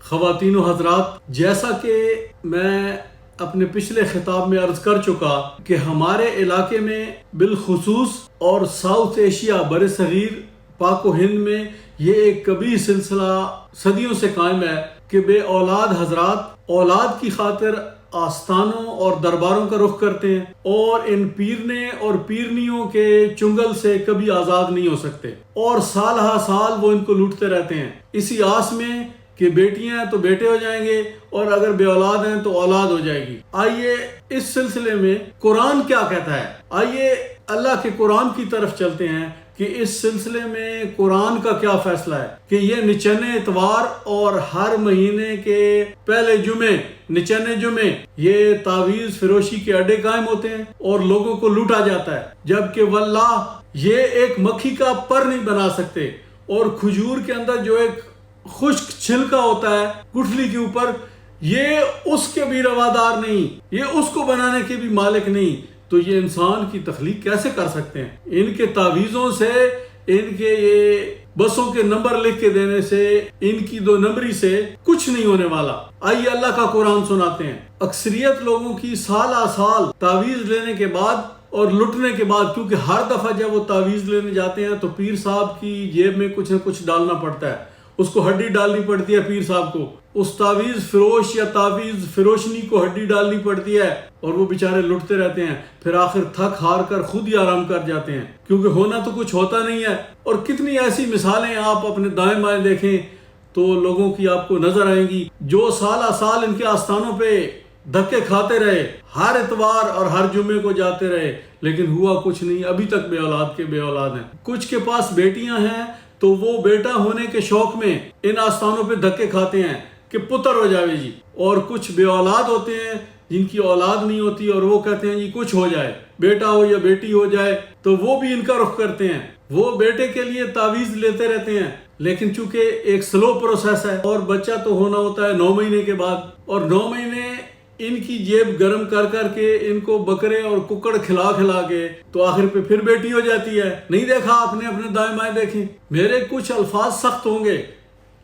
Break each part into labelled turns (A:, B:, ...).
A: خواتین و حضرات، جیسا کہ میں اپنے پچھلے خطاب میں عرض کر چکا کہ ہمارے علاقے میں بالخصوص اور ساؤتھ ایشیا بر صغیر پاک و ہند میں یہ ایک کبھی سلسلہ صدیوں سے قائم ہے کہ بے اولاد حضرات اولاد کی خاطر آستانوں اور درباروں کا رخ کرتے ہیں اور ان پیرنے اور پیرنیوں کے چنگل سے کبھی آزاد نہیں ہو سکتے، اور سال ہا سال وہ ان کو لوٹتے رہتے ہیں اسی آس میں کہ بیٹیاں ہیں تو بیٹے ہو جائیں گے اور اگر بے اولاد ہیں تو اولاد ہو جائے گی۔ آئیے اس سلسلے میں قرآن کیا کہتا ہے، آئیے اللہ کے قرآن کی طرف چلتے ہیں کہ اس سلسلے میں قرآن کا کیا فیصلہ ہے کہ یہ نچنے اتوار اور ہر مہینے کے پہلے جمعے نچنے جمعے یہ تعویذ فروشی کے اڈے قائم ہوتے ہیں اور لوگوں کو لوٹا جاتا ہے، جبکہ واللہ یہ ایک مکھی کا پر نہیں بنا سکتے، اور کھجور کے اندر جو ایک خشک چھلکا ہوتا ہے گٹھلی کے اوپر، یہ اس کے بھی روادار نہیں، یہ اس کو بنانے کے بھی مالک نہیں، تو یہ انسان کی تخلیق کیسے کر سکتے ہیں؟ ان کے تعویذوں سے، ان کے یہ بسوں کے نمبر لکھ کے دینے سے، ان کی 2 نمبری سے کچھ نہیں ہونے والا۔ آئیے اللہ کا قرآن سناتے ہیں۔ اکثریت لوگوں کی سال آ سال تعویذ لینے کے بعد اور لٹنے کے بعد، کیونکہ ہر دفعہ جب وہ تعویذ لینے جاتے ہیں تو پیر صاحب کی جیب میں کچھ نہ کچھ ڈالنا پڑتا ہے، اس کو ہڈی ڈالنی پڑتی ہے پیر صاحب کو، اس تعویذ فروش یا تعویذ فروشنی کو ہڈی ڈالنی پڑتی ہے، اور وہ بیچارے لٹتے رہتے ہیں، پھر آخر تھک ہار کر خود ہی آرام کر جاتے ہیں، کیونکہ ہونا تو کچھ ہوتا نہیں ہے۔ اور کتنی ایسی مثالیں آپ اپنے دائیں بائیں دیکھیں تو لوگوں کی آپ کو نظر آئیں گی جو سالہ سال ان کے آستانوں پہ دھکے کھاتے رہے، ہر اتوار اور ہر جمعے کو جاتے رہے، لیکن ہوا کچھ نہیں، ابھی تک بے اولاد کے بے اولاد ہیں۔ کچھ کے پاس بیٹیاں ہیں تو وہ بیٹا ہونے کے شوق میں ان آستانوں پہ دھکے کھاتے ہیں کہ پتر ہو جاوے جی، اور کچھ بے اولاد ہوتے ہیں جن کی اولاد نہیں ہوتی اور وہ کہتے ہیں جی کچھ ہو جائے، بیٹا ہو یا بیٹی ہو جائے، تو وہ بھی ان کا رخ کرتے ہیں، وہ بیٹے کے لیے تعویذ لیتے رہتے ہیں، لیکن چونکہ ایک سلو پروسیس ہے اور بچہ تو ہونا ہوتا ہے 9 مہینے کے بعد، اور 9 مہینے ان کی جیب گرم کر کر کے ان کو بکرے اور ککڑ کھلا کھلا کے تو آخر پہ پھر بیٹی ہو جاتی ہے۔ نہیں دیکھا آپ نے؟ اپنے دائیں بائیں دیکھیں۔ میرے کچھ الفاظ سخت ہوں گے،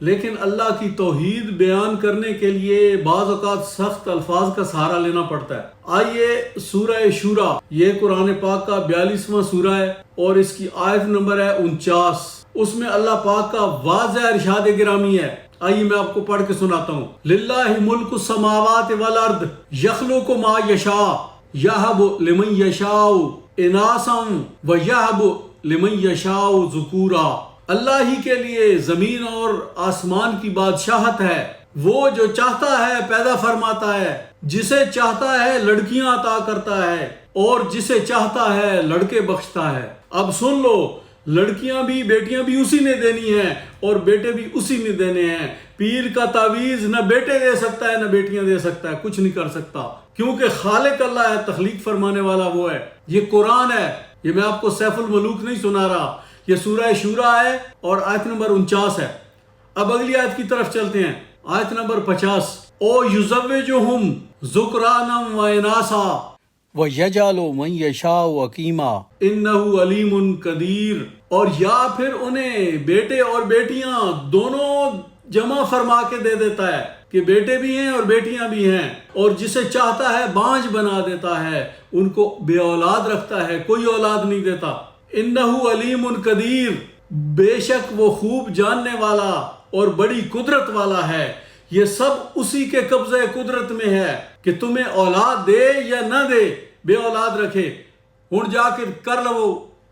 A: لیکن اللہ کی توحید بیان کرنے کے لیے بعض اوقات سخت الفاظ کا سہارا لینا پڑتا ہے۔ آئیے سورہ شورى، یہ قرآن پاک کا 42واں سورہ ہے اور اس کی آیت نمبر ہے 49۔ اس میں اللہ پاک کا واضح ارشاد گرامی ہے۔ آئیے میں آپ کو پڑھ کے سناتا ہوں۔ للہ ملک السماوات والارض یخلق ما یشاء یہب لمن یشاء اناثا ویہب لمن یشاء ذکورا۔ اللہ ہی کے لیے زمین اور آسمان کی بادشاہت ہے، وہ جو چاہتا ہے پیدا فرماتا ہے، جسے چاہتا ہے لڑکیاں عطا کرتا ہے اور جسے چاہتا ہے لڑکے بخشتا ہے۔ اب سن لو، لڑکیاں بھی بیٹیاں بھی اسی نے دینی ہیں اور بیٹے بھی اسی نے دینے ہیں۔ پیر کا تعویذ نہ بیٹے دے سکتا ہے نہ بیٹیاں دے سکتا ہے، کچھ نہیں کر سکتا، کیونکہ خالق اللہ ہے، تخلیق فرمانے والا وہ ہے۔ یہ قرآن ہے، یہ میں آپ کو سیف الملوک نہیں سنا رہا، یہ سورہ شورى ہے اور آیت نمبر 49 ہے۔ اب اگلی آیت کی طرف چلتے ہیں، آیت نمبر 50۔ او یزوجہم ذکرانا و اناسا وَيَجْعَلُ مَن يَشَاءُ عَقِیمًا إِنَّهُ عَلِیمٌ قدیر۔ اور یا پھر انہیں بیٹے اور بیٹیاں دونوں جمع فرما کے دے دیتا ہے کہ بیٹے بھی ہیں اور بیٹیاں بھی ہیں، اور جسے چاہتا ہے بانجھ بنا دیتا ہے، ان کو بے اولاد رکھتا ہے، کوئی اولاد نہیں دیتا۔ إِنَّهُ عَلِیمٌ قدیر، بے شک وہ خوب جاننے والا اور بڑی قدرت والا ہے۔ یہ سب اسی کے قبضہ قدرت میں ہے کہ تمہیں اولاد دے یا نہ دے، بے اولاد رکھے۔ ہن جا کے کر لو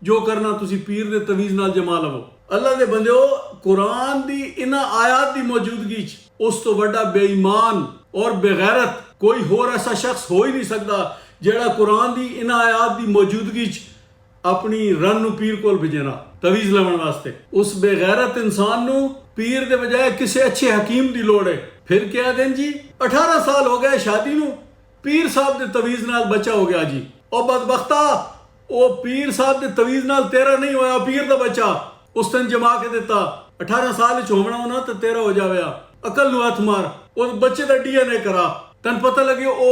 A: جو کرنا، تسی پیر دے تویز نال جما لو۔ اللہ دے بندیو، قرآن دی انہاں آیات دی موجودگی اس تو بڑا بے ایمان اور بے غیرت کوئی اور ایسا شخص ہو ہی نہیں سکتا جیڑا قرآن دی انہاں آیات دی موجودگی اپنی رن نو پیر کول بھیجنا تویز لون واسطے۔ اس بے غیرت انسان نو پیر دے بجائے کسے اچھے حکیم دی لوڑ ہے۔ پھر کیا دن جی 18 سال ہو گئے شادی نو، پیر صاحب دے تویز نال بچہ ہو گیا جی۔ او بدبختہ، او پیر صاحب دے تویز نال تیرا نہیں ہویا، پیر دا بچہ اس دن جما کے دیتا۔ 18 سال ہونا ہونا تو تیرا ہو جاویا۔ عقل نو ہاتھ مار، اس بچے دا ڈی این اے کرا، تن پتہ لگے او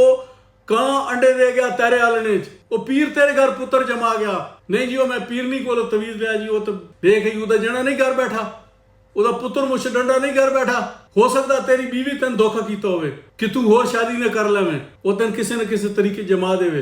A: کہاں انڈے دے گیا تیرے آلنے چ، وہ پیر تیرے گھر پتر جما گیا۔ نہیں جی وہ میں پیر نہیں کو تویز لیا جی، وہ تو دیکھ یوں دا جنا نہیں گھر بیٹھا۔ ਉਹਦਾ ਪੁੱਤਰ ਮੁੱਛ ਡੰਡਾ ਨਹੀਂ ਕਰ ਬੈਠਾ। ਹੋ ਸਕਦਾ ਤੇਰੀ ਬੀਵੀ ਤੈਨੂੰ ਧੋਖਾ ਕੀਤਾ ਹੋਵੇ ਕਿ ਤੂੰ ਹੋਰ ਸ਼ਾਦੀ ਨਾ ਕਰ ਲਵੇਂ, ਉਹ ਤੈਨੂੰ ਕਿਸੇ ਨਾ ਕਿਸੇ ਤਰੀਕੇ ਜਮਾ ਦੇਵੇ।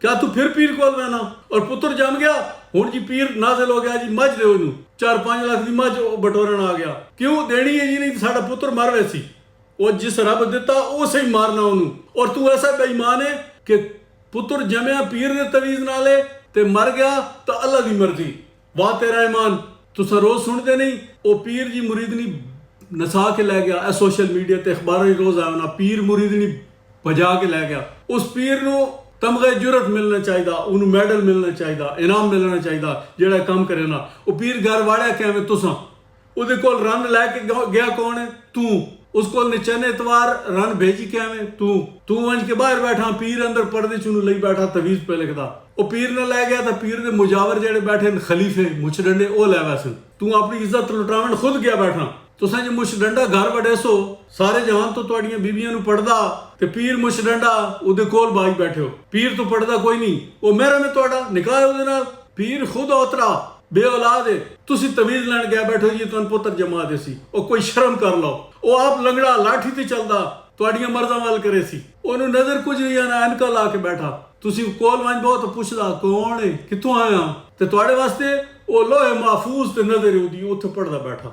A: ਕਿਆ ਤੂੰ ਫਿਰ ਪੀਰ ਕੋਲ ਬਹਿਣਾ? ਔਰ ਪੁੱਤਰ ਜੰਮ ਗਿਆ, ਹੁਣ ਜੀ ਪੀਰ ਨਾਜ਼ਿਲ ਹੋ ਗਿਆ ਜੀ, ਮੱਝ ਦਿਓ ਇਹਨੂੰ, 4-5 ਲੱਖ ਦੀ ਮੱਝ ਬਟੋਰਨ ਆ ਗਿਆ। ਕਿਉਂ ਦੇਣੀ ਹੈ ਜੀ? ਨਹੀਂ ਸਾਡਾ ਪੁੱਤਰ ਮਰ ਵੈ ਸੀ, ਉਹ ਜਿਸ ਰੱਬ ਦਿੱਤਾ ਉਸੇ ਹੀ ਮਾਰਨਾ ਉਹਨੂੰ। ਔਰ ਤੂੰ ਐਸਾ ਬੇਈਮਾਨ ਹੈ ਕਿ ਪੁੱਤਰ ਜਮਿਆ ਪੀਰ ਦੇ ਤਵੀਜ਼ ਨਾਲੇ ਤੇ ਮਰ ਗਿਆ ਤਾਂ ਅੱਲਾ ਦੀ ਮਰਜ਼ੀ। ਵਾਹ ਤੇਰਾ ਈਮਾਨ। ਤੁਸੀਂ ਰੋਜ਼ ਸੁਣਦੇ ਨਹੀਂ ਉਹ ਪੀਰ ਜੀ ਮੁਰੀਦਨੀ ਨਸਾ ਕੇ ਲੈ ਗਿਆ। ਇਹ ਸੋਸ਼ਲ ਮੀਡੀਆ ਤੇ ਅਖਬਾਰਾਂ 'ਚ ਰੋਜ਼ ਆਉਣਾ, ਪੀਰ ਮੁਰੀਦਨੀ ਭਜਾ ਕੇ ਲੈ ਗਿਆ। ਉਸ ਪੀਰ ਨੂੰ ਤਮਗੇ ਜੁਰਤ ਮਿਲਣਾ ਚਾਹੀਦਾ, ਉਹਨੂੰ ਮੈਡਲ ਮਿਲਣਾ ਚਾਹੀਦਾ, ਇਨਾਮ ਮਿਲਣਾ ਚਾਹੀਦਾ ਜਿਹੜਾ ਕੰਮ ਕਰੇ ਨਾ। ਉਹ ਪੀਰ ਘਰ ਵਾੜਿਆ ਕਿਵੇਂ? ਤੁਸਾਂ ਉਹਦੇ ਕੋਲ ਰਨ ਲੈ ਕੇ ਗਿਆ ਕੌਣ ਹੈ? ਤੂੰ। ਉਸ ਕੋਲ ਨਿਚਨ ਇਤਵਾਰ ਰਨ ਭੇਜੀ ਕਿਵੇਂ? ਤੂੰ ਵੰਜ ਕੇ ਬਾਹਰ ਬੈਠਾ, ਪੀਰ ਅੰਦਰ ਪਰਦੇ ਚ ਉਹਨੂੰ ਲਈ ਬੈਠਾ, ਤਵੀਜ਼ ਪੇ ਲਿਖਦਾ। ਉਹ ਪੀਰ ਨੇ ਲੈ ਗਿਆ ਤਾਂ ਪੀਰ ਦੇ ਮੁਜਾਵਰ ਜਿਹੜੇ ਬੈਠੇ ਨੇ ਖਲੀਫੇ ਮੁੱਛ ਡੰਡੇ, ਉਹ ਲੈ ਵੈਸਨ। ਤੂੰ ਆਪਣੀ ਇੱਜ਼ਤ ਲੁਟਾਵਣ ਖੁਦ ਗਿਆ ਬੈਠਾ। ਤੁਸੀਂ ਜੇ ਮੁੱਛ ਡੰਡਾ ਘਰ ਵੜੇ ਸੋ ਸਾਰੇ ਜਹਾਨ ਤੋਂ ਤੁਹਾਡੀਆਂ ਬੀਬੀਆਂ ਨੂੰ ਪੜਦਾ ਤੇ ਪੀਰ ਮੁੱਛ ਡੰਡਾ ਉਹਦੇ ਕੋਲ ਬਾਈ ਬੈਠੇ ਹੋ। ਪੀਰ ਤੋਂ ਪੜਦਾ ਕੋਈ ਨਹੀਂ, ਉਹ ਮਹਿਰਮ ਹੈ ਤੁਹਾਡਾ, ਨਿਕਾਹ ਉਹਦੇ ਨਾਲ। ਪੀਰ ਖੁਦ ਔਤਰਾ ਬੇ ਔਲਾਦ ਹੈ, ਤੁਸੀਂ ਤਵੀਜ਼ ਲੈਣ ਗਿਆ ਬੈਠੋ ਜੀ ਤੁਹਾਨੂੰ ਪੁੱਤਰ ਜਮਾ ਦੇ ਸੀ। ਉਹ ਕੋਈ ਸ਼ਰਮ ਕਰ ਲਓ। ਉਹ ਆਪ ਲੰਗੜਾ ਲਾਠੀ ਤੇ ਚੱਲਦਾ, ਤੁਹਾਡੀਆਂ ਮਰਜ਼ਾਂ ਵੱਲ ਕਰੇ ਸੀ। ਉਹਨੂੰ ਨਜ਼ਰ ਕੁਝ ਨਹੀਂ ਆਣਾ, ਐਨਕਾ ਲਾ ਕੇ ਬੈਠਾ। ਤੁਸੀਂ ਕੋਲ ਵਾਂਝ ਬਹੁਤ ਪੁੱਛਦਾ ਕੌਣ ਹੈ, ਕਿੱਥੋਂ ਆਇਆ? ਤੇ ਤੁਹਾਡੇ ਵਾਸਤੇ ਉਹ ਲੋਹੇ mahfuz ਤੇ ਨਜ਼ਰ ਉਹਦੀ ਉੱਥੇ ਪੜਦਾ ਬੈਠਾ।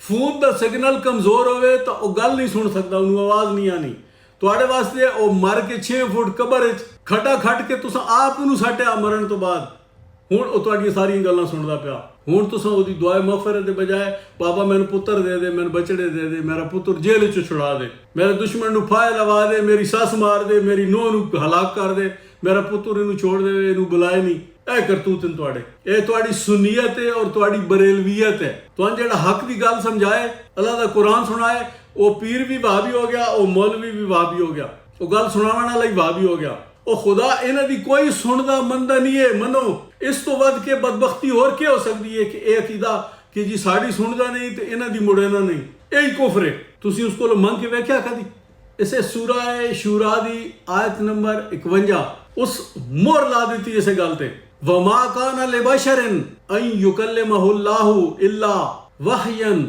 A: ਫੋਨ ਦਾ ਸਿਗਨਲ ਕਮਜ਼ੋਰ ਹੋਵੇ ਤਾਂ ਉਹ ਗੱਲ ਨਹੀਂ ਸੁਣ ਸਕਦਾ, ਉਹਨੂੰ ਆਵਾਜ਼ ਨਹੀਂ ਆਣੀ। ਤੁਹਾਡੇ ਵਾਸਤੇ ਉਹ ਮਰ ਕੇ 6 ਫੁੱਟ ਕਬਰ ਵਿੱਚ ਖੱਡਾ ਖੱਟ ਕੇ ਤੁਸੀਂ ਆਪ ਨੂੰ ਸੱਟਿਆ ਮਰਨ ਤੋਂ ਬਾਅਦ। ਹੁਣ ਉਹ ਤੁਹਾਡੀਆਂ ਸਾਰੀਆਂ ਗੱਲਾਂ ਸੁਣਦਾ ਪਿਆ। ਹੁਣ ਤੁਸੀਂ ਉਹਦੀ ਦੁਆ ਮਗਫਰਤ ਦੇ ਬਜਾਏ ਬਾਬਾ ਮੈਨੂੰ ਪੁੱਤਰ ਦੇ ਦੇ, ਮੈਨੂੰ ਬਚੜੇ ਦੇ ਦੇ, ਮੇਰਾ ਪੁੱਤਰ ਜੇਲ੍ਹ ਚੋਂ ਛੁਡਾ ਦੇ, ਮੇਰੇ ਦੁਸ਼ਮਣ ਨੂੰ ਫਾਇ ਲਵਾ ਦੇ, ਮੇਰੀ ਸੱਸ ਮਾਰ ਦੇ, ਮੇਰੀ ਨੂੰਹ ਨੂੰ ਹਲਾਕ ਕਰ ਦੇ, ਮੇਰਾ ਪੁੱਤਰ ਇਹਨੂੰ ਛੋੜ ਦੇਵੇ, ਇਹਨੂੰ ਬੁਲਾਏ ਨਹੀਂ। ਇਹ ਕਰਤੂਤ ਨੇ ਤੁਹਾਡੇ। ਇਹ ਤੁਹਾਡੀ ਸੁਨੀਅਤ ਹੈ ਔਰ ਤੁਹਾਡੀ ਬਰੇਲਵੀਅਤ ਹੈ। ਤੁਹਾਨੂੰ ਜਿਹੜਾ ਹੱਕ ਦੀ ਗੱਲ ਸਮਝਾਏ, ਅੱਲਾਹ ਦਾ ਕੁਰਾਨ ਸੁਣਾਏ, ਉਹ ਪੀਰ ਵੀ ਵਹਾਬੀ ਹੋ ਗਿਆ, ਉਹ ਮੌਲਵੀ ਵੀ ਵਹਾਬੀ ਹੋ ਗਿਆ, ਉਹ ਗੱਲ ਸੁਣਾਉਣ ਵਾਲਾ ਹੀ ਵਹਾਬੀ ਹੋ ਗਿਆ। ਉਹ ਖੁਦਾ ਇਹਨਾਂ ਦੀ ਕੋਈ ਸੁਣਦਾ ਮੰਨਦਾ ਨਹੀਂ ਹੈ। ਮੰਨੋ ਇਸ ਤੋਂ ਵੱਧ ਕੇ ਬਦਬਖਤੀ ਹੋਰ ਕੀ ਹੋ ਸਕਦੀ ਹੈ ਕਿ ਇਹ ਅਕੀਦਾ ਕਿ ਜੀ ਸਾਡੀ ਸੁਣਦਾ ਨਹੀਂ ਤੇ ਇਹਨਾਂ ਦੀ ਮੁੜੇਨਾ ਨਹੀਂ। ਇਹੀ ਕੁਫਰ ਹੈ। ਤੁਸੀਂ ਉਸ ਕੋਲ ਮੰਗ ਕੇ ਵੇਖਿਆ ਕਦੀ? ਇਸੇ ਸੂਰਾ ਸ਼ੂਰਾ ਦੀ ਆਇਤ ਨੰਬਰ 51 ਉਸ ਮੋਹਰ ਲਾ ਦਿੱਤੀ ਇਸੇ ਗੱਲ ਤੇ। ਵਮਾ ਕਾਨ ਲਿਬਸ਼ਰਿਨ ਅਨ ਯੁਕਲਿਮਹੁ ਅੱਲਾਹੁ ਇਲਾ ਵਹਯਨ